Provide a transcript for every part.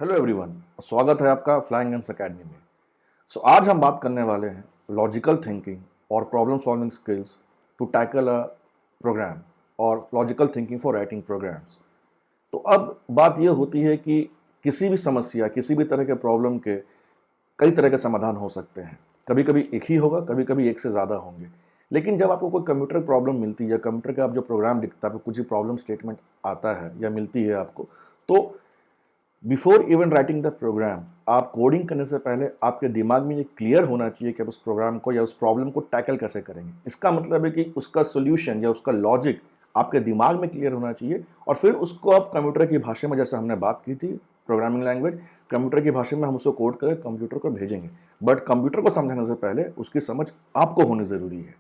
Hello everyone, स्वागत है आपका फ्लाइंग एंड्स एकेडमी में। आज हम बात करने वाले हैं लॉजिकल थिंकिंग और problem solving skills to tackle a program और logical thinking for writing programs. तो अब बात यह होती है कि किसी भी समस्या, किसी भी तरह के प्रॉब्लम के कई तरह के समाधान हो सकते हैं। कभी कभी एक ही होगा, कभी कभी एक से ज़्यादा होंगे। लेकिन जब आपको कोई कंप्यूटर प्रॉब्लम मिलती है या कंप्यूटर का आप जो प्रोग्राम लिखता है, कुछ ही प्रॉब्लम स्टेटमेंट आता है या मिलती है आपको, तो before even writing the program, आप कोडिंग करने से पहले आपके दिमाग में ये क्लियर होना चाहिए कि आप उस प्रोग्राम को या उस प्रॉब्लम को टैकल कैसे करेंगे। इसका मतलब है कि उसका सोल्यूशन या उसका लॉजिक आपके दिमाग में क्लियर होना चाहिए और फिर उसको आप कंप्यूटर की भाषा में, जैसे हमने बात की थी प्रोग्रामिंग लैंग्वेज, कंप्यूटर की भाषा में हम उसको कोड कर कंप्यूटर को भेजेंगे। बट कंप्यूटर को समझाने से पहले उसकी समझ आपको होनी ज़रूरी है।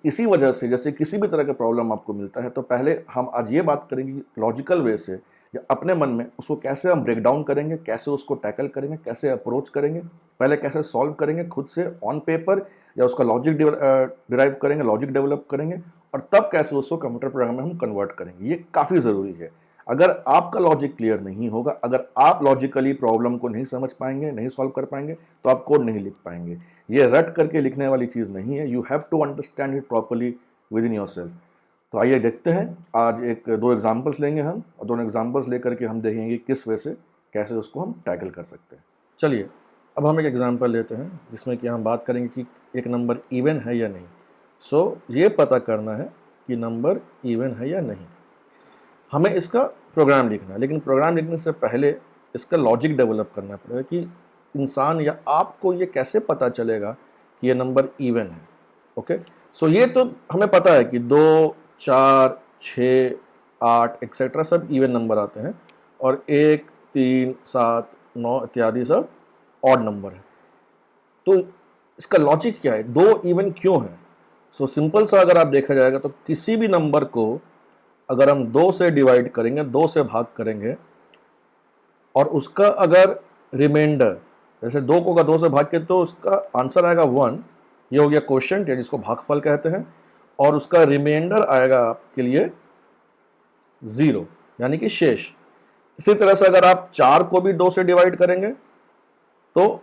इसी वजह से जैसे किसी भी तरह का प्रॉब्लम आपको मिलता है, तो पहले हम आज ये बात करेंगे लॉजिकल वे से या अपने मन में उसको कैसे हम ब्रेक डाउन करेंगे, कैसे उसको टैकल करेंगे, कैसे अप्रोच करेंगे, पहले कैसे सॉल्व करेंगे खुद से ऑन पेपर या उसका लॉजिक डिराइव करेंगे, लॉजिक डेवलप करेंगे और तब कैसे उसको कंप्यूटर प्रोग्राम में हम कन्वर्ट करेंगे। ये काफ़ी ज़रूरी है। अगर आपका लॉजिक क्लियर नहीं होगा, अगर आप लॉजिकली प्रॉब्लम को नहीं समझ पाएंगे, नहीं सॉल्व कर पाएंगे, तो आप कोड नहीं लिख पाएंगे। ये रट करके लिखने वाली चीज़ नहीं है। You have to understand it properly within yourself. तो आइए देखते हैं, आज दो एग्जाम्पल्स लेंगे हम और दोनों एग्जाम्पल्स लेकर के हम देखेंगे किस वे से कैसे उसको हम टैकल कर सकते हैं। चलिए, अब हम एक एग्जाम्पल लेते हैं जिसमें कि हम बात करेंगे कि एक नंबर इवन है या नहीं। ये पता करना है कि नंबर इवन है या नहीं। हमें इसका प्रोग्राम लिखना है, लेकिन प्रोग्राम लिखने से पहले इसका लॉजिक डेवलप करना पड़ेगा कि इंसान या आपको ये कैसे पता चलेगा कि ये नंबर इवन है। ओके, ये तो हमें पता है कि 2, 4, 6, 8 एक्सेट्रा सब इवन नंबर आते हैं और 1, 3, 7, 9 इत्यादि सब ऑड नंबर है। तो इसका लॉजिक क्या है, दो इवन क्यों है? सिंपल सा अगर आप देखा जाएगा तो किसी भी नंबर को अगर हम 2 से डिवाइड करेंगे, 2 से भाग करेंगे और उसका अगर रिमाइंडर, जैसे 2 को अगर 2 से भाग के तो उसका आंसर आएगा 1, ये हो गया क्वोशिएंट, जिसको भागफल कहते हैं, और उसका रिमाइंडर आएगा आपके लिए 0, यानी कि शेष। इसी तरह से अगर आप 4 को भी 2 से डिवाइड करेंगे तो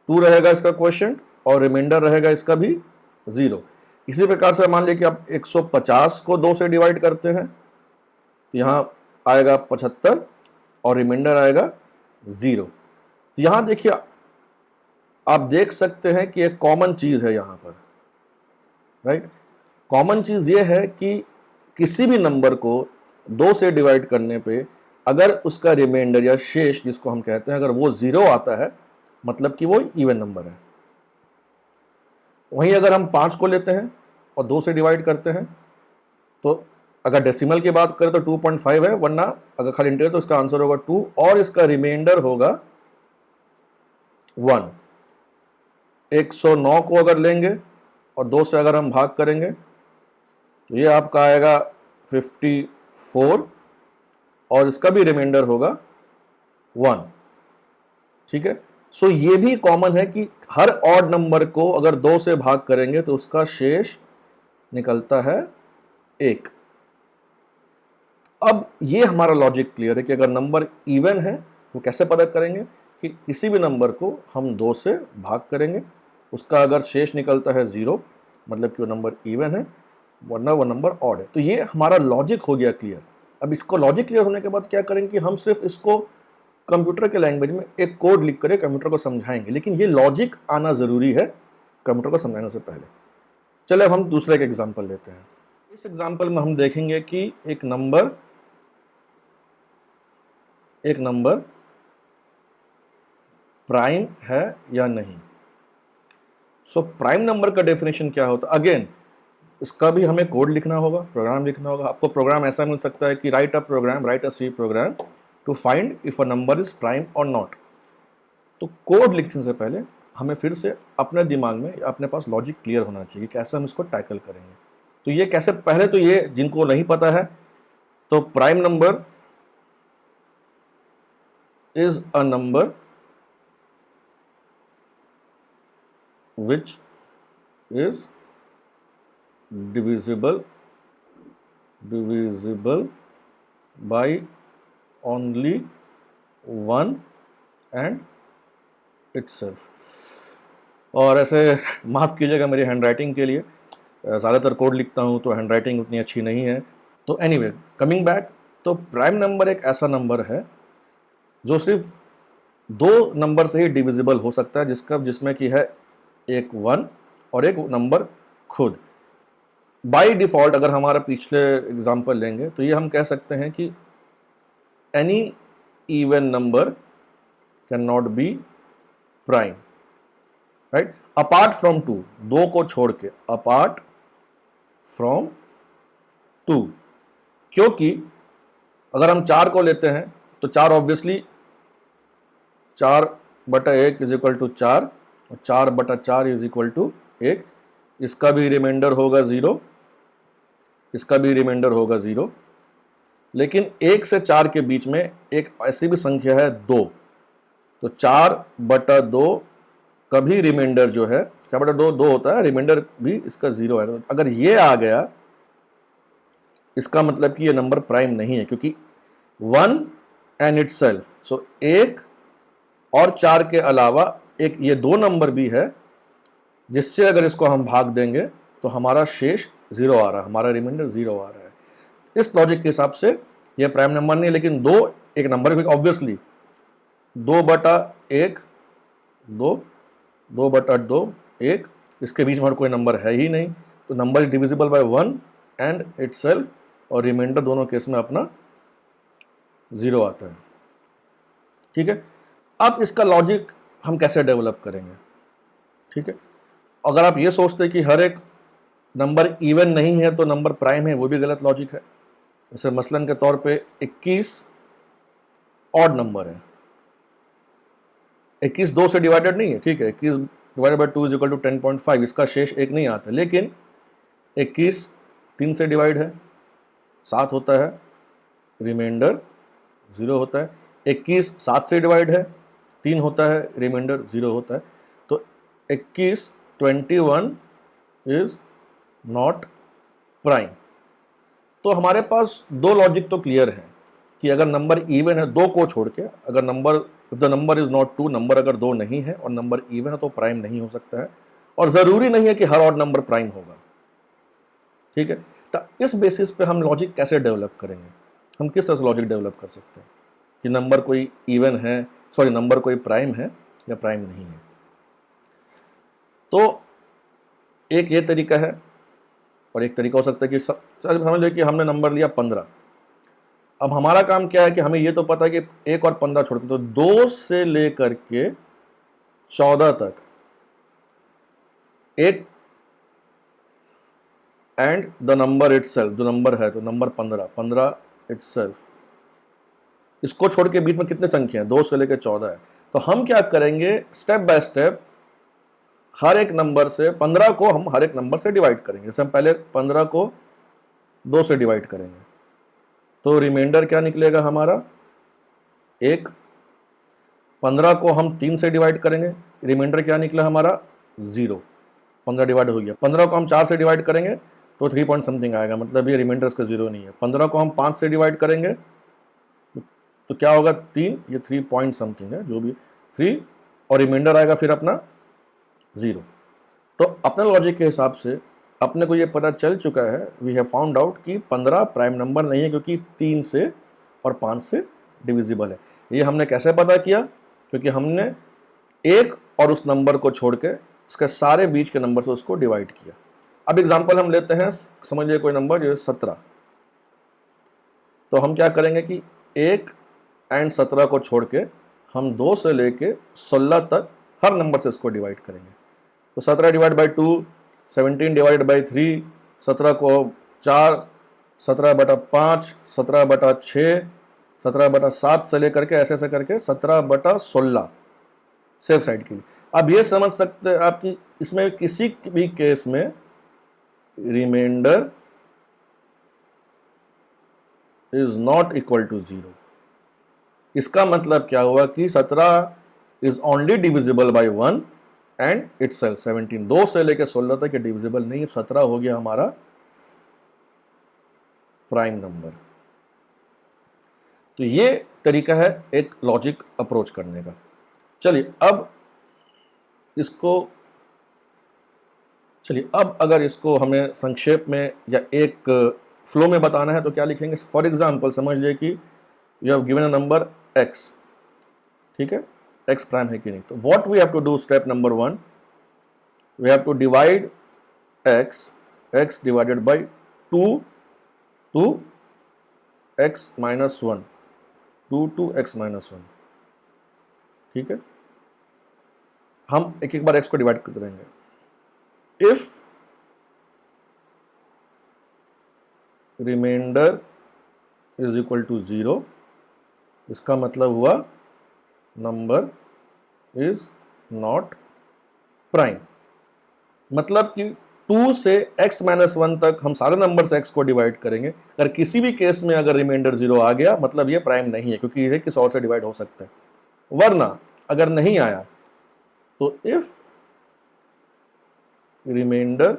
2 रहेगा इसका क्वोशिएंट और रिमाइंडर रहेगा इसका भी 0। इसी प्रकार से मान लीजिए कि आप 150 को 2 से डिवाइड करते हैं तो यहाँ आएगा 75 और रिमाइंडर आएगा 0। तो यहाँ देखिए, आप देख सकते हैं कि एक कॉमन चीज है यहाँ पर, राइट। कॉमन चीज ये है कि किसी भी नंबर को 2 से डिवाइड करने पे अगर उसका रिमाइंडर या शेष जिसको हम कहते हैं, अगर वो 0 आता है, मतलब कि वो इवन नंबर है। वहीं अगर हम 5 को लेते हैं और 2 से डिवाइड करते हैं तो अगर डेसिमल की बात करें तो 2.5 है, वरना अगर खाली इंटीजर तो इसका आंसर होगा 2 और इसका रिमाइंडर होगा 1। 109 को अगर लेंगे और 2 से अगर हम भाग करेंगे तो ये आपका आएगा 54 और इसका भी रिमाइंडर होगा 1। ठीक है, ये भी कॉमन है कि हर ऑड नंबर को अगर 2 से भाग करेंगे तो उसका शेष निकलता है 1। अब ये हमारा लॉजिक क्लियर है कि अगर नंबर इवन है तो कैसे पता करेंगे कि किसी भी नंबर को हम 2 से भाग करेंगे, उसका अगर शेष निकलता है 0, मतलब कि वो नंबर इवन है, वरना वो नंबर ऑड है। तो ये हमारा लॉजिक हो गया क्लियर। अब इसको लॉजिक क्लियर होने के बाद क्या करेंगे कि हम सिर्फ इसको कंप्यूटर के लैंग्वेज में एक कोड लिख कर कंप्यूटर को समझाएंगे, लेकिन ये लॉजिक आना ज़रूरी है कंप्यूटर को समझाने से पहले। चले अब हम दूसरे एक एग्जाम्पल लेते हैं। इस एग्जाम्पल में हम देखेंगे कि एक नंबर प्राइम है या नहीं। प्राइम नंबर का डेफिनेशन क्या होता है? अगेन इसका भी हमें कोड लिखना होगा, प्रोग्राम लिखना होगा। आपको प्रोग्राम ऐसा मिल सकता है कि write a C program to find if a number is prime और नॉट। तो कोड लिखने से पहले हमें फिर से अपने दिमाग में, अपने पास लॉजिक क्लियर होना चाहिए कैसे हम इसको टैकल करेंगे। तो ये कैसे, पहले तो ये जिनको नहीं पता है, तो prime number is a number which is divisible by only one and itself. और ऐसे माफ़ कीजिएगा मेरी हैंडराइटिंग के लिए, ज़्यादातर कोड लिखता हूँ तो हैंडराइटिंग उतनी अच्छी नहीं है। तो एनीवे कमिंग बैक, तो प्राइम नंबर एक ऐसा नंबर है जो सिर्फ दो नंबर से ही डिविजिबल हो सकता है, जिसमें कि है एक 1 और एक नंबर खुद। बाय डिफ़ॉल्ट अगर हमारा पिछले एग्जांपल लेंगे तो ये हम कह सकते हैं कि any even number can not be prime, right, apart from 2, दो को छोड़ के, अपार्ट फ्रॉम 2। क्योंकि अगर हम 4 को लेते हैं तो 4 ऑब्वियसली 4/1 इज इक्वल टू 4 और 4/4 इज इक्वल टू 1। इसका भी रिमाइंडर होगा 0, इसका भी रिमाइंडर होगा 0। लेकिन 1 से 4 के बीच में एक ऐसी भी संख्या है 2, तो 4/2 का भी रिमाइंडर जो है 4/2 2 होता है, रिमाइंडर भी इसका 0 है। अगर ये आ गया इसका मतलब कि ये नंबर प्राइम नहीं है, क्योंकि 1 एंड इटसेल्फ, सो 1 और 4 के अलावा एक ये 2 नंबर भी है, जिससे अगर इसको हम भाग देंगे तो हमारा शेष 0 आ रहा है, हमारा रिमाइंडर 0 आ रहा है। इस लॉजिक के हिसाब से ये प्राइम नंबर नहीं है, लेकिन 2 एक नंबर है, ऑब्वियसली 2/1 2 2/2 1, इसके बीच में और कोई नंबर है ही नहीं, तो number is divisible by 1 and itself, और रिमाइंडर दोनों केस में अपना 0 आता है। ठीक है, अब इसका लॉजिक हम कैसे डेवलप करेंगे? ठीक है, अगर आप ये सोचते कि हर एक नंबर इवन नहीं है तो नंबर प्राइम है, वो भी गलत लॉजिक है। जैसे मसलन के तौर पे 21 ऑड नंबर है, 21 2 से डिवाइडेड नहीं है, ठीक है, 21 divided by 2 is equal to 10.5, इसका शेष 1 नहीं आता, लेकिन 21 3 से डिवाइड है 7 होता है, रिमाइंडर 0 होता है। 21 7 से डिवाइड है 3 होता है, रिमाइंडर 0 होता है। तो 21 इज नॉट प्राइम। तो हमारे पास दो लॉजिक तो क्लियर है कि अगर नंबर इवन है, दो को छोड़ के, अगर number if the number is not 2, number अगर 2 नहीं है और नंबर इवन है तो प्राइम नहीं हो सकता है, और ज़रूरी नहीं है कि हर ऑड नंबर प्राइम होगा। ठीक है, तो इस बेसिस पे हम लॉजिक कैसे डेवलप करेंगे? हम किस तरह से लॉजिक डेवलप कर सकते हैं कि नंबर कोई इवन है, सॉरी नंबर कोई प्राइम है या प्राइम नहीं है? तो एक ये तरीका है, और एक तरीका हो सकता है कि समझ लीजिए कि हमने नंबर लिया 15। अब हमारा काम क्या है कि हमें ये तो पता है कि 1 और 15 छोड़ के, तो 2 से लेकर के 14 तक एक एंड द नंबर इटसेल्फ, जो नंबर है तो नंबर 15 इटसेल्फ, इसको छोड़ के बीच में कितने संख्या है? 2 से लेकर 14 है। तो हम क्या करेंगे, स्टेप बाय स्टेप हर एक नंबर से 15 को हम हर एक नंबर से डिवाइड करेंगे। जैसे हम पहले 15 को 2 से डिवाइड करेंगे तो रिमाइंडर क्या निकलेगा हमारा 1। 15 को हम 3 से डिवाइड करेंगे, रिमाइंडर क्या निकला हमारा 0। 15 डिवाइड हो गया। 15 को हम 4 से डिवाइड करेंगे तो 3 पॉइंट समथिंग आएगा, मतलब ये रिमाइंडर इसका 0 नहीं है। 15 को हम 5 से डिवाइड करेंगे तो क्या होगा 3, ये 3 पॉइंट समथिंग है, जो भी 3, और रिमाइंडर आएगा फिर अपना 0। तो अपने लॉजिक के हिसाब से अपने को ये पता चल चुका है, वी हैव फाउंड आउट कि 15 प्राइम नंबर नहीं है, क्योंकि 3 से और 5 से डिविजिबल है। ये हमने कैसे पता किया? क्योंकि हमने एक और उस नंबर को छोड़ के उसके सारे बीच के नंबर से उसको डिवाइड किया। अब एग्जांपल हम लेते हैं, समझिए कोई नंबर जो है 17, तो हम क्या करेंगे कि 1 एंड 17 को छोड़ के हम 2 से लेके 16 तक हर नंबर से इसको डिवाइड करेंगे। तो 17 डिवाइड बाई 2, 17 डिवाइड बाई 3, 17 को 4, 17/5, 17/6, 17/7 से लेकर के ऐसे ऐसे करके 17/16 सेफ साइड के लिए। अब ये समझ सकते हैं आप कि इसमें किसी भी केस में remainder is not equal to 0। इसका मतलब क्या हुआ कि 17 is only divisible by 1 and itself 17। 2 से लेकर 16 तक ये डिविजिबल नहीं है, 17 हो गया हमारा प्राइम नंबर। तो ये तरीका है एक लॉजिक अप्रोच करने का। चलिए अब अगर इसको हमें संक्षेप में या एक फ्लो में बताना है तो क्या लिखेंगे? फॉर एग्जाम्पल समझ लिए कि you have given a number x, ठीक है, x प्राइम है कि नहीं। तो what we have to do, step number 1, we have to divide x divided by 2 to x minus 1, 2 to x minus 1, ठीक है। हम एक एक बार x को डिवाइड करते रहेंगे। If remainder is equal to 0, इसका मतलब हुआ नंबर इज नॉट प्राइम। मतलब कि 2 से x माइनस 1 तक हम सारे नंबर से x को डिवाइड करेंगे। अगर किसी भी केस में अगर रिमाइंडर 0 आ गया मतलब ये प्राइम नहीं है, क्योंकि ये किसी और से डिवाइड हो सकता है। वरना अगर नहीं आया तो if remainder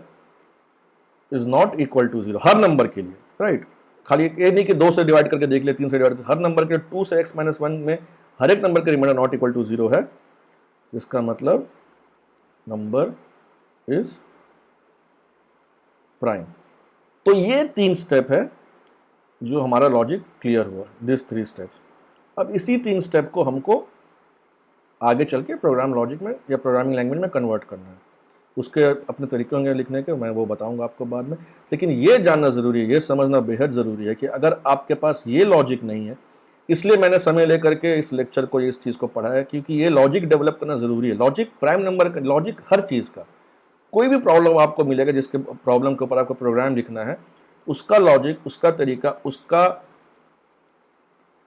is not equal to 0, हर नंबर के लिए, राइट, खाली ये नहीं कि 2 से डिवाइड करके देख ले, 3 से डिवाइड करके, हर नंबर के 2 से x माइनस 1 में हर एक नंबर के रिमाइंडर नॉट इक्वल टू 0 है, इसका मतलब नंबर इज प्राइम। तो ये 3 स्टेप है जो हमारा लॉजिक क्लियर हुआ, दिस 3 स्टेप्स। अब इसी 3 स्टेप को हमको आगे चल के प्रोग्राम लॉजिक में या प्रोग्रामिंग लैंग्वेज में कन्वर्ट करना है। उसके अपने तरीके होंगे लिखने के, मैं वो बताऊंगा आपको बाद में। लेकिन ये जानना ज़रूरी है, ये समझना बेहद ज़रूरी है कि अगर आपके पास ये लॉजिक नहीं है, इसलिए मैंने समय लेकर के इस लेक्चर को, इस चीज़ को पढ़ा है, क्योंकि ये लॉजिक डेवलप करना ज़रूरी है। लॉजिक प्राइम नंबर का लॉजिक, हर चीज़ का, कोई भी प्रॉब्लम आपको मिलेगा जिसके प्रॉब्लम के ऊपर आपको प्रोग्राम लिखना है, उसका लॉजिक, उसका तरीका, उसका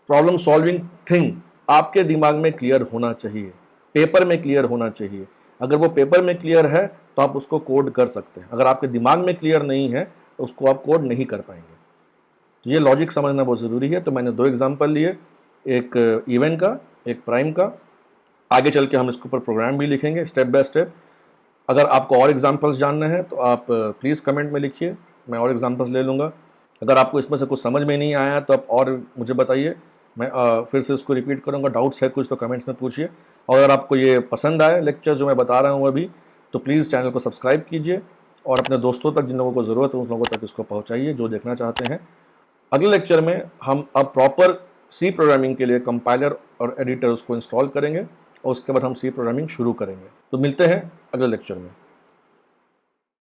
प्रॉब्लम सॉल्विंग थिंग आपके दिमाग में क्लियर होना चाहिए, पेपर में क्लियर होना चाहिए। अगर वो पेपर में क्लियर है तो आप उसको कोड कर सकते हैं। अगर आपके दिमाग में क्लियर नहीं है तो उसको आप कोड नहीं कर पाएंगे। तो ये लॉजिक समझना बहुत ज़रूरी है। तो मैंने 2 एग्जाम्पल लिए, एक इवन का, एक प्राइम का। आगे चल के हम इसके ऊपर प्रोग्राम भी लिखेंगे स्टेप बाय स्टेप। अगर आपको और एग्जाम्पल्स जानने हैं तो आप प्लीज़ कमेंट में लिखिए, मैं और एग्जाम्पल्स ले लूँगा। अगर आपको इसमें से कुछ समझ में नहीं आया तो आप और मुझे बताइए, मैं फिर से उसको रिपीट करूँगा। डाउट्स है कुछ तो कमेंट्स में पूछिए। और अगर आपको ये पसंद आए लेक्चर जो मैं बता रहा हूँ अभी, तो प्लीज़ चैनल को सब्सक्राइब कीजिए और अपने दोस्तों तक, जिन लोगों को ज़रूरत है उन लोगों तक इसको पहुँचाइए जो देखना चाहते हैं। अगले लेक्चर में हम अब प्रॉपर सी प्रोग्रामिंग के लिए कंपाइलर और एडिटर उसको इंस्टॉल करेंगे और उसके बाद हम सी प्रोग्रामिंग शुरू करेंगे। तो मिलते हैं अगले लेक्चर में।